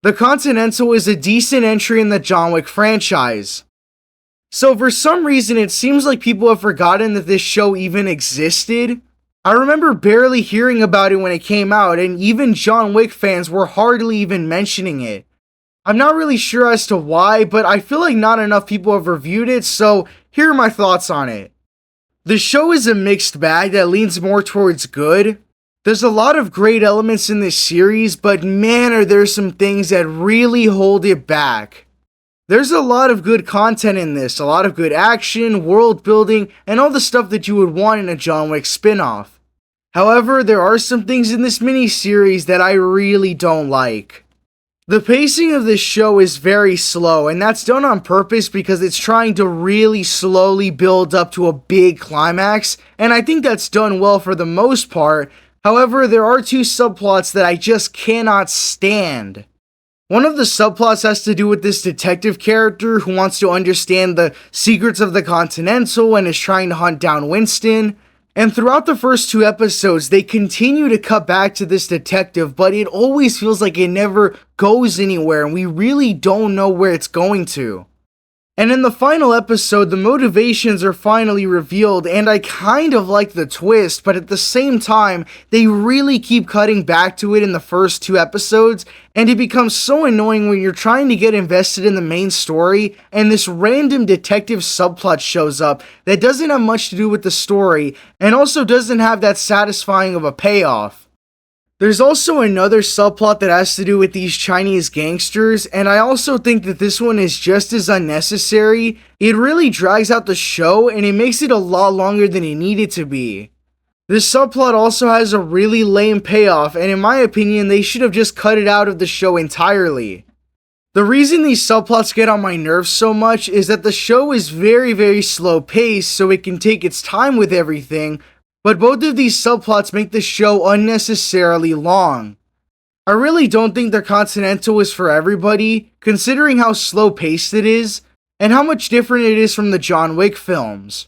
The Continental is a decent entry in the John Wick franchise. So for some reason it seems like people have forgotten that this show even existed. I remember barely hearing about it when it came out, and even John Wick fans were hardly even mentioning it. I'm not really sure as to why, but I feel like not enough people have reviewed it, so here are my thoughts on it. The show is a mixed bag that leans more towards good. There's a lot of great elements in this series, but man, are there some things that really hold it back. There's a lot of good content in this, a lot of good action, world building, and all the stuff that you would want in a John Wick spin-off. However, there are some things in this mini-series that I really don't like. The pacing of this show is very slow, and that's done on purpose because it's trying to really slowly build up to a big climax, and I think that's done well for the most part. However, there are two subplots that I just cannot stand. One of the subplots has to do with this detective character who wants to understand the secrets of the Continental and is trying to hunt down Winston. And throughout the first two episodes, they continue to cut back to this detective, but it always feels like it never goes anywhere and we really don't know where it's going to. And in the final episode, the motivations are finally revealed, and I kind of like the twist, but at the same time, they really keep cutting back to it in the first two episodes, and it becomes so annoying when you're trying to get invested in the main story, and this random detective subplot shows up that doesn't have much to do with the story, and also doesn't have that satisfying of a payoff. There's also another subplot that has to do with these Chinese gangsters, and I also think that this one is just as unnecessary. It really drags out the show, and it makes it a lot longer than it needed to be. This subplot also has a really lame payoff, and in my opinion, they should have just cut it out of the show entirely. The reason these subplots get on my nerves so much is that the show is very slow paced, so it can take its time with everything, but both of these subplots make the show unnecessarily long. I really don't think the Continental is for everybody, considering how slow paced it is, and how much different it is from the John Wick films.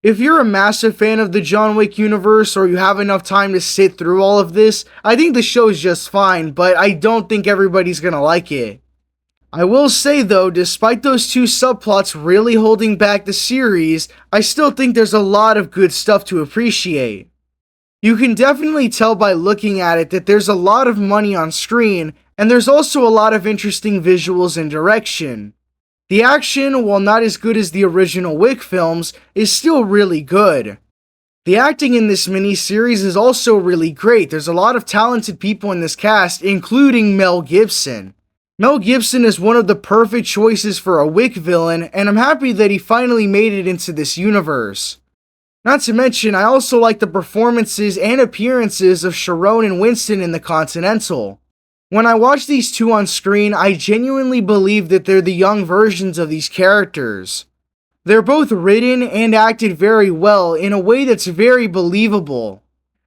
If you're a massive fan of the John Wick universe, or you have enough time to sit through all of this, I think the show is just fine, but I don't think everybody's gonna like it. I will say though, despite those two subplots really holding back the series, I still think there's a lot of good stuff to appreciate. You can definitely tell by looking at it that there's a lot of money on screen, and there's also a lot of interesting visuals and direction. The action, while not as good as the original Wick films, is still really good. The acting in this miniseries is also really great. There's a lot of talented people in this cast, including Mel Gibson. Mel Gibson is one of the perfect choices for a Wick villain, and I'm happy that he finally made it into this universe. Not to mention, I also like the performances and appearances of Sharon and Winston in the Continental. When I watch these two on screen, I genuinely believe that they're the young versions of these characters. They're both written and acted very well in a way that's very believable.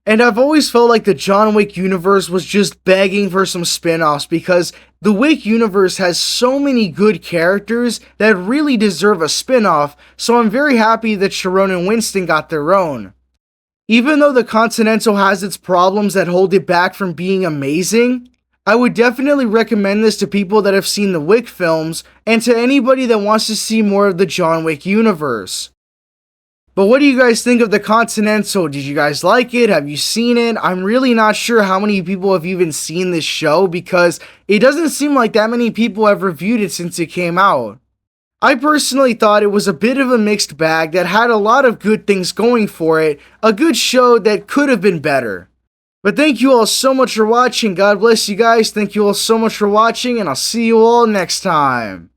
And I've always felt like the John Wick universe was just begging for some spin-offs because the Wick universe has so many good characters that really deserve a spin-off, so I'm very happy that Sharon and Winston got their own. Even though the Continental has its problems that hold it back from being amazing, I would definitely recommend this to people that have seen the Wick films and to anybody that wants to see more of the John Wick universe. But what do you guys think of the Continental? Did you guys like it? Have you seen it? I'm really not sure how many people have even seen this show because it doesn't seem like that many people have reviewed it since it came out. I personally thought it was a bit of a mixed bag that had a lot of good things going for it, a good show that could have been better. But thank you all so much for watching. God bless you guys. Thank you all so much for watching, and I'll see you all next time.